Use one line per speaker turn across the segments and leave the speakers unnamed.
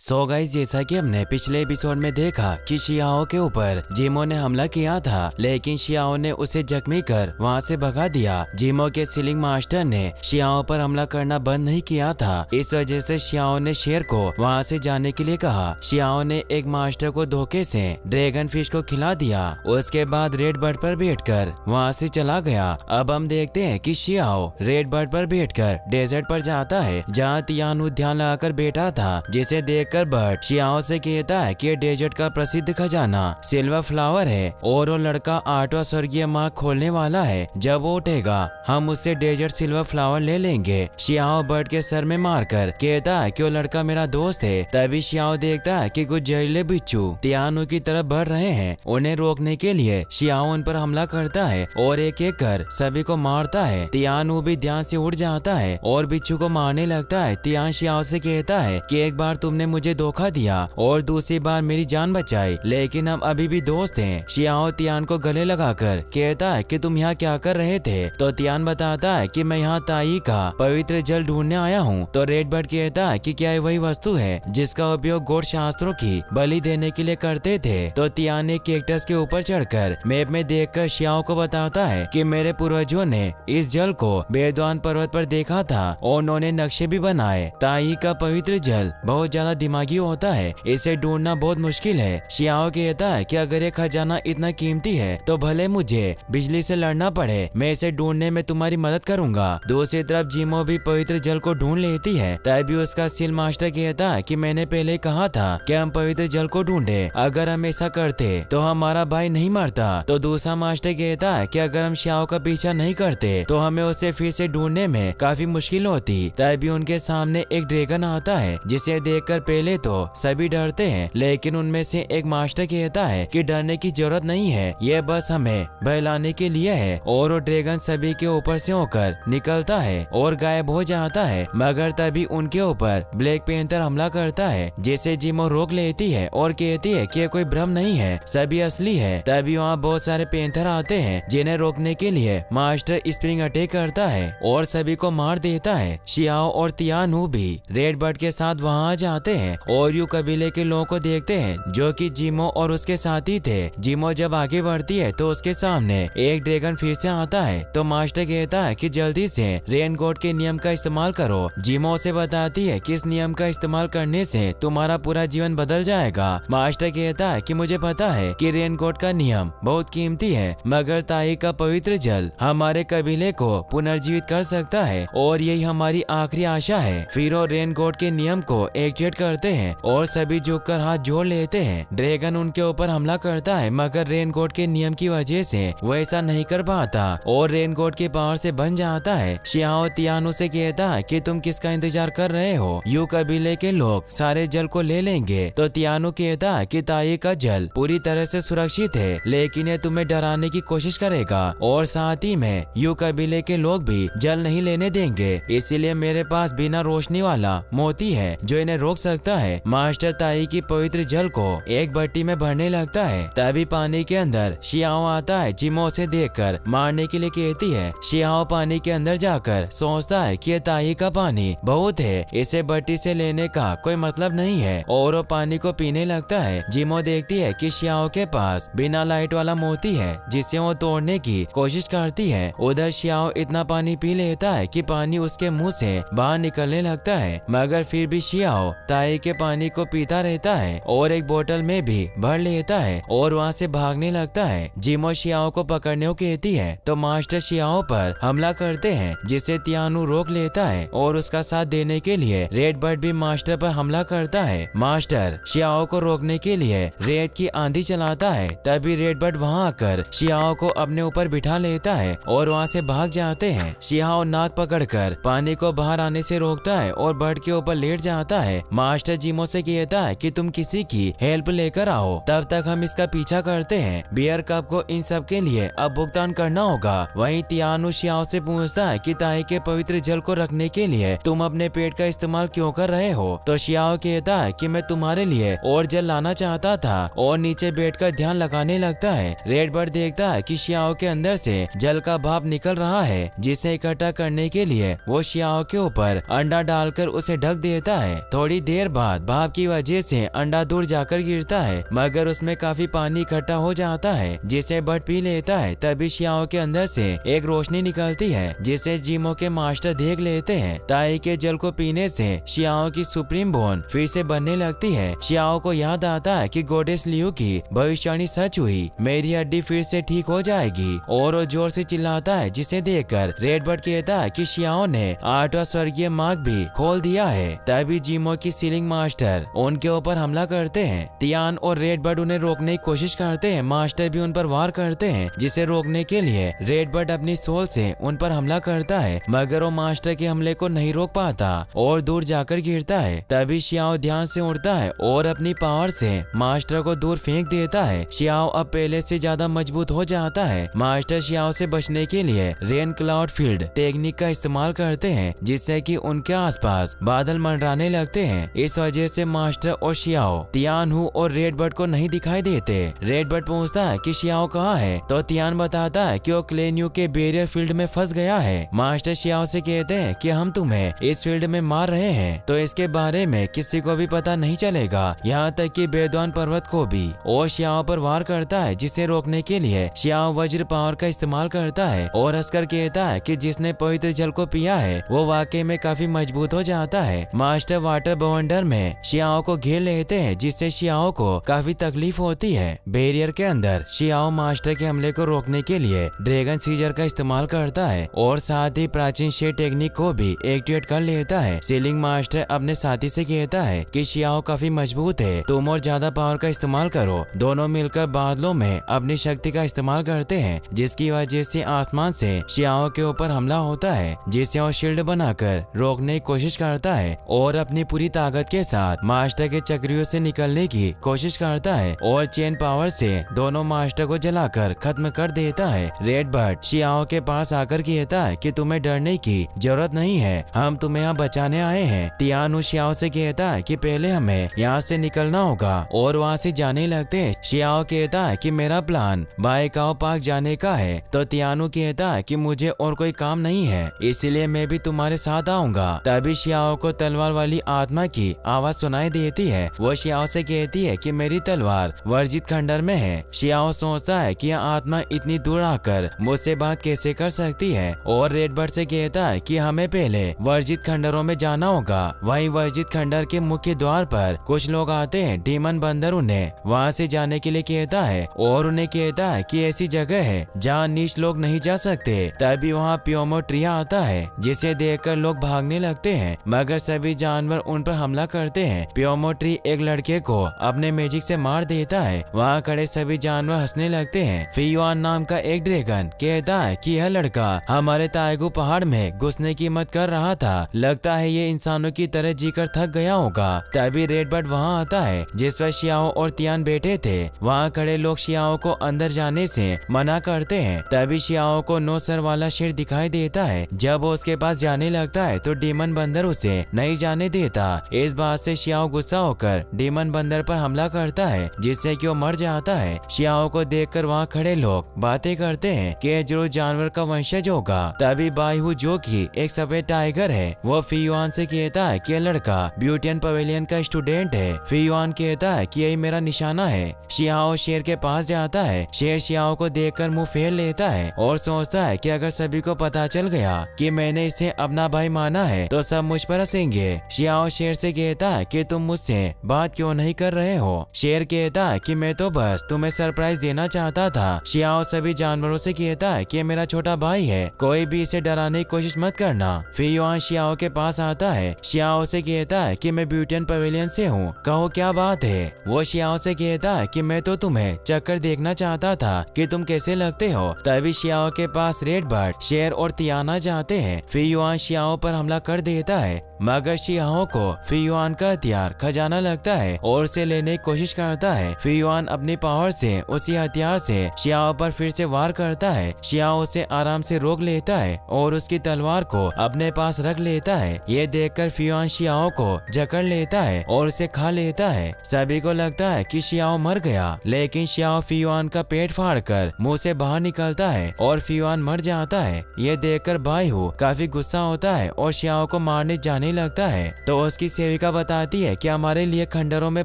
So guys, जैसा कि हमने पिछले एपिसोड में देखा कि शियाओ के ऊपर जिमो ने हमला किया था, लेकिन शियाओ ने उसे जख्मी कर वहां से भगा दिया। जिमो के सीलिंग मास्टर ने शियाओ पर हमला करना बंद नहीं किया था। इस वजह से शियाओ ने शेर को वहां से जाने के लिए कहा। शियाओ ने एक मास्टर को धोखे से ड्रैगन फिश को खिला दिया। उसके बाद रेड बर्ड पर बैठकर वहां से चला गया। अब हम देखते हैं कि शियाओ रेड बर्ड पर बैठकर डेजर्ट पर जाता है, जहाँ तियानु ध्यान लगाकर बैठा था, जिसे देखकर बर्ड शियाओ से कहता है कि डेजर्ट का प्रसिद्ध खजाना सिल्वर फ्लावर है और वो लड़का 8वां स्वर्गीय मार्ग खोलने वाला है। जब वो उठेगा हम उससे डेजर्ट सिल्वर फ्लावर ले लेंगे। शियाओ बर्ड के सर में मारकर कहता है कि वो लड़का मेरा दोस्त है। तभी शियाओ देखता है कि कुछ जहरीले बिच्छू तियानु की तरफ बढ़ रहे हैं। उन्हें रोकने के लिए शियाओ उन पर हमला करता है और एक एक कर सभी को मारता है। तियानु भी ध्यान से उड़ जाता है और बिच्छू को मारने लगता है। तियान शियाओ से कहता है कि एक बार तुमने मुझे धोखा दिया और दूसरी बार मेरी जान बचाई, लेकिन हम अभी भी दोस्त हैं। शियाओ तियान को गले लगाकर कहता है कि तुम यहाँ क्या कर रहे थे? तो तियान बताता है कि मैं यहाँ ताई का पवित्र जल ढूंढने आया हूँ। तो रेड बर्ड कहता है कि क्या वही वस्तु है जिसका उपयोग गौड़ शास्त्रों की बलि देने के लिए करते थे? तो तियान ने कैक्टस के ऊपर चढ़कर मैप में देखकर शियाओ को बताता है कि मेरे पूर्वजों ने इस जल को बेदवान पर्वत पर देखा था और उन्होंने नक्शे भी बनाए। ताई का पवित्र जल बहुत ज्यादा दिमागी होता है, इसे ढूंढना बहुत मुश्किल है। शियाओ कहता है कि अगर ये खजाना इतना कीमती है तो भले मुझे बिजली से लड़ना पड़े, मैं इसे ढूंढने में तुम्हारी मदद करूंगा। दूसरी तरफ जिमो भी पवित्र जल को ढूंढ लेती है। तभी उसका सील मास्टर कहता है कि मैंने पहले कहा था कि हम पवित्र जल को ढूंढे, अगर हम ऐसा करते तो हमारा भाई नहीं मरता। तो दूसरा मास्टर कहता है कि अगर हम शियाओ का पीछा नहीं करते तो हमें उसे फिर से ढूंढने में काफी मुश्किल होती। तभी उनके सामने एक ड्रैगन आता है, जिसे देखकर पहले तो सभी डरते हैं, लेकिन उनमें से एक मास्टर कहता है कि डरने की जरूरत नहीं है, यह बस हमें बहलाने के लिए है। और वो ड्रैगन सभी के ऊपर से होकर निकलता है और गायब हो जाता है। मगर तभी उनके ऊपर ब्लैक पैंथर हमला करता है, जिसे जिमो रोक लेती है और कहती है कि कोई भ्रम नहीं है, सभी असली है। तभी वहाँ बहुत सारे पैंथर आते हैं, जिन्हें रोकने के लिए मास्टर स्प्रिंग अटैक करता है और सभी को मार देता है। शियाओ और तियानु भी रेड बर्ड के साथ वहाँ आ जाते हैं और यू कबीले के लोगों को देखते हैं, जो कि जिमो और उसके साथी थे। जिमो जब आगे बढ़ती है तो उसके सामने एक ड्रैगन फिर से आता है। तो मास्टर कहता है कि जल्दी से रेन गॉड के नियम का इस्तेमाल करो। जिमो उसे बताती है कि इस नियम का इस्तेमाल करने से तुम्हारा पूरा जीवन बदल जाएगा। मास्टर कहता है कि मुझे पता है कि रेन गॉड का नियम बहुत कीमती है, मगर ताई का पवित्र जल हमारे कबीले को पुनर्जीवित कर सकता है और यही हमारी आखिरी आशा है। फिर वो रेन गॉड के नियम को एक्टिवेट करते हैं और सभी झुककर हाथ जोड़ लेते हैं। ड्रैगन उनके ऊपर हमला करता है, मगर रेन गॉड के नियम की वजह से वो ऐसा नहीं कर पाता और रेन गॉड के पावर से बन जाता है। शियाओ तियानु से कहता है कि तुम किसका इंतजार कर रहे हो? यू कबीले के लोग सारे जल को ले लेंगे। तो तियानु कहता है कि ताई का जल पूरी तरह से सुरक्षित है, लेकिन ये तुम्हें डराने की कोशिश करेगा और साथ ही में यू कबीले के लोग भी जल नहीं लेने देंगे। इसीलिए मेरे पास बिना रोशनी वाला मोती है जो इन्हें रोक सकता है। मास्टर ताई की पवित्र जल को एक भट्टी में भरने लगता है। तभी पानी के अंदर शियाओ आता है। जिमो से देखकर मारने के लिए कहती है। शियाओ पानी के अंदर जाकर सोचता है कि ताई का पानी बहुत है, इसे भट्टी से लेने का कोई मतलब नहीं है और वो पानी को पीने लगता है। जिमो देखती है कि शियाओ के पास बिना लाइट वाला मोती है, जिसे वो तोड़ने की कोशिश करती है। उधर शियाओ इतना पानी पी लेता है कि पानी उसके मुंह से बाहर निकलने लगता है, मगर फिर भी शियाओ ताई के पानी को पीता रहता है और एक बोतल में भी भर लेता है और वहाँ से भागने लगता है। जिमो शियाओ को पकड़ने को कहती है तो मास्टर शियाओ पर हमला करते हैं, जिसे तियानु रोक लेता है और उसका साथ देने के लिए रेड बर्ड भी मास्टर पर हमला करता है। मास्टर शियाओ को रोकने के लिए रेत की आंधी चलाता है। तभी रेड बर्ड वहाँ आकर शियाओ को अपने ऊपर बिठा लेता है और वहाँ से भाग जाते हैं। शियाओ नाक पकड़कर पानी को बाहर आने से रोकता है और बर्ड के ऊपर लेट जाता है। मास्टर जिमो से कहता है कि तुम किसी की हेल्प लेकर आओ, तब तक हम इसका पीछा करते हैं। बियर कप को इन सब के लिए अब भुगतान करना होगा। वहीं तियानु शियाओ से पूछता है कि ताई के पवित्र जल को रखने के लिए तुम अपने पेट का इस्तेमाल क्यों कर रहे हो? तो शियाओ कहता है कि मैं तुम्हारे लिए और जल लाना चाहता था और नीचे बैठकर ध्यान लगाने लगता है। रेड बर्ड देखता है कि शियाओ के अंदर से जल का भाप निकल रहा है, जिसे इकट्ठा करने के लिए वो शियाओ के ऊपर अंडा डालकर उसे ढक देता है। थोड़ी देर बाद भाप की वजह से अंडा दूर जाकर गिरता है, मगर उसमें काफी पानी इकट्ठा हो जाता है जिसे बट पी लेता है। तभी शियाओ के अंदर से एक रोशनी निकलती है जिसे जीमो के मास्टर देख लेते हैं। ताई के जल को पीने से शियाओ की सुप्रीम बोन फिर से बनने लगती है। शियाओ को याद आता है कि गॉडेस लियू की भविष्यवाणी सच हुई, मेरी हड्डी फिर से ठीक हो जाएगी। और वो जोर से चिल्लाता है जिसे देखकर रेडबर्ड कहता है कि शियाओ ने 8वां स्वर्गीय मार्ग भी खोल दिया है। तभी जीमो की सीलिंग मास्टर उनके ऊपर हमला करते हैं। तियान और रेडबर्ड उन्हें रोकने की कोशिश करते हैं, मास्टर भी उन पर वार करते हैं, जिसे रोकने के लिए रेडबर्ड अपनी सोल से उन पर हमला करता है, मगर वो मास्टर के हमले को नहीं रोक पाता और दूर जाकर गिरता है। तभी शियाओ ध्यान से उड़ता है और अपनी पावर से मास्टर को दूर फेंक देता है। शियाओ अब पहले से ज्यादा मजबूत हो जाता है। मास्टर शियाओ से बचने के लिए रेन क्लाउड फील्ड टेक्निक का इस्तेमाल करते हैं, जिससे कि उनके आसपास बादल मंडराने लगते हैं। इस वजह से मास्टर और शियाओ तियान हु और रेडबर्ड को नहीं दिखाई देते। रेडबर्ड पूछता है कि शियाओ कहाँ है, तो तियान बताता है कि वो क्लेन्यू के बैरियर फील्ड में फंस गया है। मास्टर शियाओ से कहते हैं कि हम तुम्हें इस फील्ड में मार रहे हैं, तो इसके बारे में किसी को भी पता नहीं चलेगा, यहाँ तक कि बेदवान पर्वत को भी। और शियाओ पर वार करता है, जिसे रोकने के लिए शियाओ वज्र पावर का इस्तेमाल करता है और हंसकर कहता है कि जिसने पवित्र जल को पिया है वो वाकई में काफी मजबूत हो जाता है। मास्टर वाटर बवंडर में शियाओ को घेर लेते हैं, जिससे शियाओ को काफी तकलीफ होती है। बैरियर के अंदर शियाओ मास्टर के हमले को रोकने के लिए ड्रैगन सीजर का इस्तेमाल करता है और साथ ही प्राचीन शेड टेक्निक को भी एक्टिवेट कर लेता है। सीलिंग मास्टर अपने साथी से कहता है कि शियाओ काफी मजबूत है, तुम और ज्यादा पावर का इस्तेमाल करो। दोनों मिलकर बादलों में अपनी शक्ति का इस्तेमाल करते हैं, जिसकी वजह से आसमान से शियाओ के ऊपर हमला होता है, जिसे वो शील्ड बनाकर रोकने की कोशिश करता है और अपनी पूरी ताकत के साथ मास्टर के चक्रियों से निकलने की कोशिश करता है और चेन पावर से दोनों मास्टर को जलाकर खत्म कर देता है। रेडबर्ड शियाओ के पास आकर कहता है कि तुम्हें डरने की जरूरत नहीं है, हम तुम्हें यहाँ बचाने आए हैं। तियान शियाओ से कहता है कि पहले हमें यहाँ से निकलना होगा और वहाँ से जाने लगते हैं। शियाओ कहता है कि मेरा प्लान बाइकाओ पार्क जाने का है, तो तियानु कहता है कि मुझे और कोई काम नहीं है, इसलिए मैं भी तुम्हारे साथ आऊंगा। तभी शियाओ को तलवार वाली आत्मा की आवाज सुनाई देती है। वो शियाओ से कहती है कि मेरी तलवार वर्जित खंडर में है। शियाओ सोचता है कि यह आत्मा इतनी दूर आकर मुझसे बात कैसे कर सकती है और रेडबर्ड से कहता है कि हमें पहले वर्जित खंडरों में जाना होगा। वहीं वर्जित खंडर के मुख्य द्वार पर कुछ लोग आते हैं। डीमन बंदर उन्हें वहां से जाने के लिए कहता है और उन्हें कहता है कि ऐसी जगह है जहाँ नीच लोग नहीं जा सकते। तभी वहाँ प्योमो ट्रिया आता है, जिसे देखकर लोग भागने लगते हैं, मगर सभी जानवर उन पर हमला करते हैं। प्योमो ट्री एक लड़के को अपने मैजिक से मार देता है। वहाँ खड़े सभी जानवर हंसने लगते हैं। फियुआन नाम का एक ड्रैगन कहता है कि यह लड़का हमारे ताइगू पहाड़ में घुसने की हिम्मत कर रहा था, लगता है ये इंसानों की तरह जीकर थक गया होगा। तभी रेडबर्ड वहाँ आता है जिस पर शियाओ और तियान बैठे थे। वहाँ खड़े लोग शियाओ को अंदर जाने से मना करते हैं। तभी शियाओ को 9 सर वाला शेर दिखाई देता है। जब वो उसके पास जाने लगता है तो डीमन बंदर उसे नहीं जाने देता। इस बात से शियाओ गुस्सा होकर डीमन बंदर पर हमला करता है, जिससे कि वो मर जाता है। शियाओ को देखकर वहाँ खड़े लोग बातें करते हैं कि जरूर जानवर का वंशज होगा। तभी बाईहू, जो कि एक सफेद टाइगर है, वो फियुआन से कहता है कि लड़का ब्यूटियन पवेलियन का स्टूडेंट है। फियुआन कहता है कि यही मेरा निशाना है। शियाओ शेर के पास जाता है। शेर शियाओ को देखकर मुंह फेर लेता है और सोचता है कि अगर सभी को पता चल गया कि मैंने इसे अपना भाई माना है तो सब मुझ पर हंसेंगे। शियाओ शेर से कहता है कि तुम मुझसे बात क्यों नहीं कर रहे हो। शेर कहता है कि मैं तो बस तुम्हें सरप्राइज देना चाहता था। शियाओ सभी जानवरों से कहता है कि मेरा छोटा भाई है, कोई भी इसे डराने की कोशिश मत करना। फियुआन शियाओ के पास आता है। शियाओ से कहता है कि मैं ब्यूटियन पवेलियन से हूँ, कहो क्या बात है। वो शियाओ से कहता है कि मैं तो तुम्हें चक्कर देखना चाहता था कि तुम कैसे लगते हो। तभी शियाओ के पास रेडबर्ड, शेर और तियाना जाते हैं। फियुआन शियाओ पर हमला कर देता है, मगर शियाओ को फियुआन का हथियार खजाना लगता है और उसे लेने की कोशिश करता है। फियुआन अपनी पावर से उसी हथियार से शियाओ पर फिर से वार करता है। शियाओ उसे आराम से रोक लेता है और उसकी तलवार को अपने पास रख लेता है। ये देखकर फियुआन शियाओ को जकड़ लेता है और उसे खा लेता है। सभी को लगता है कि शियाओ मर गया, लेकिन शियाओ फियुआन का पेट फाड़कर मुंह से बाहर निकलता है और फियुआन मर जाता है। ये देखकर बाईहू काफी गुस्सा होता है और शियाओ को मारने जाने लगता है, तो उसकी सेविका शिका बताती है कि हमारे लिए खंडरों में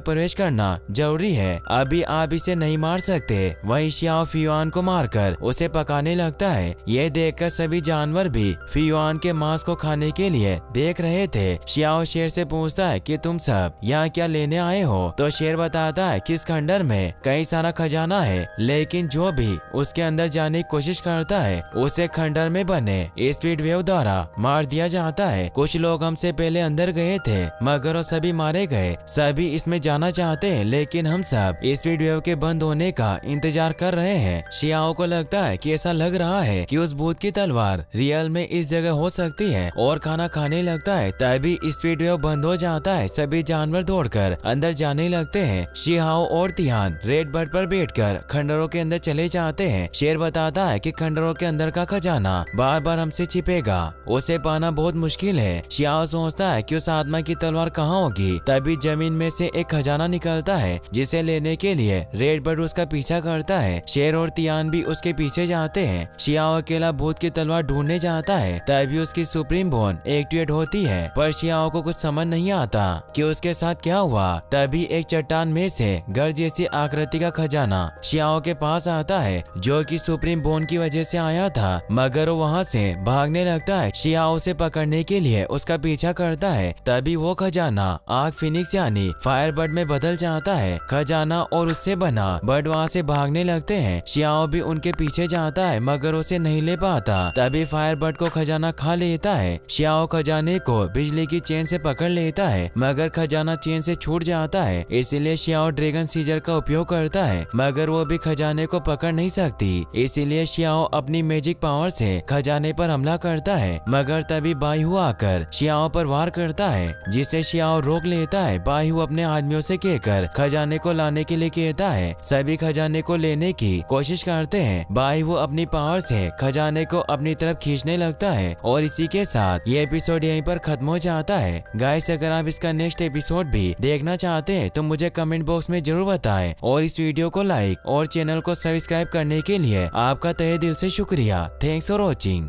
प्रवेश करना जरूरी है, अभी आप इसे नहीं मार सकते। वहीं शियाओ फियुआन को मारकर उसे पकाने लगता है। ये देखकर सभी जानवर भी फियुआन के मांस को खाने के लिए देख रहे थे। शियाओ शेर से पूछता है कि तुम सब यहाँ क्या लेने आए हो? तो शेर बताता है कि इस खंडर में कई सारा खजाना है, लेकिन जो भी उसके अंदर जाने की कोशिश करता है उसे खंडर में बने स्पीड वेव द्वारा मार दिया जाता है। कुछ लोग हमसे पहले अंदर गए थे मगर वो सभी मारे गए। सभी इसमें जाना चाहते हैं, लेकिन हम सब स्पीड वेव के बंद होने का इंतजार कर रहे हैं। शियाओ को लगता है कि ऐसा लग रहा है कि उस भूत की तलवार रियल में इस जगह हो सकती है और खाना खाने लगता है। तभी स्पीड वेव बंद हो जाता है। सभी जानवर दौड़कर अंदर जाने लगते हैं। शियाओ और तियान रेड बर्ड पर बैठकर खंडरों के अंदर चले जाते हैं। शेर बताता है कि खंडरों के अंदर का खजाना बार बार हमसे छिपेगा, उसे पाना बहुत मुश्किल है। शियाओ सोचता है कि उस आत्मा की तलवार कहाँ होगी। तभी जमीन में से एक खजाना निकलता है जिसे लेने के लिए रेड बर्ड उसका पीछा करता है। शेर और तियान भी उसके पीछे जाते हैं। शियाओ अकेला भूत की तलवार ढूंढने जाता है। तभी उसकी सुप्रीम बोन एक्टिवेट होती है, पर शियाओ को कुछ समझ नहीं आता कि उसके साथ क्या हुआ। तभी एक चट्टान में से घर जैसी आकृति का खजाना शियाओ के पास आता है, जो कि सुप्रीम बोन की वजह से आया था, मगर वो वहाँ से भागने लगता है। शियाओ उसे पकड़ने के लिए उसका पीछा करता है। तभी वो खजाना आग फिनिक्स यानी फायरबर्ड में बदल जाता है। खजाना और उससे बना बर्ड वहाँ से भागने लगते हैं। शियाओ भी उनके पीछे जाता है मगर उसे नहीं ले पाता। तभी फायरबर्ड को खजाना खा लेता है। शियाओ खजाने को बिजली की चेन से पकड़ लेता है मगर खजाना चेन से छूट जाता है। इसीलिए शियाओ ड्रैगन सीजर का उपयोग करता है, मगर वो भी खजाने को पकड़ नहीं सकती। इसीलिए शियाओ अपनी मैजिक पावर से खजाने पर हमला करता है, मगर तभी बायहू आकर शियाओ पर वार करता है, जिसे शियाओ रोक लेता है। बायहू अपने आदमियों से कहकर खजाने को लाने के लिए कहता है। सभी खजाने को लेने की कोशिश करते हैं। बायहू अपनी पावर से खजाने को अपनी तरफ खींचने लगता है और इसी के साथ ये एपिसोड यहीं पर खत्म हो जाता है। गाइस, अगर आप इसका नेक्स्ट एपिसोड भी देखना चाहते हैं तो मुझे कमेंट बॉक्स में जरूर बताएं और इस वीडियो को लाइक और चैनल को सब्सक्राइब करने के लिए आपका तहे दिल से शुक्रिया। Thanks for watching.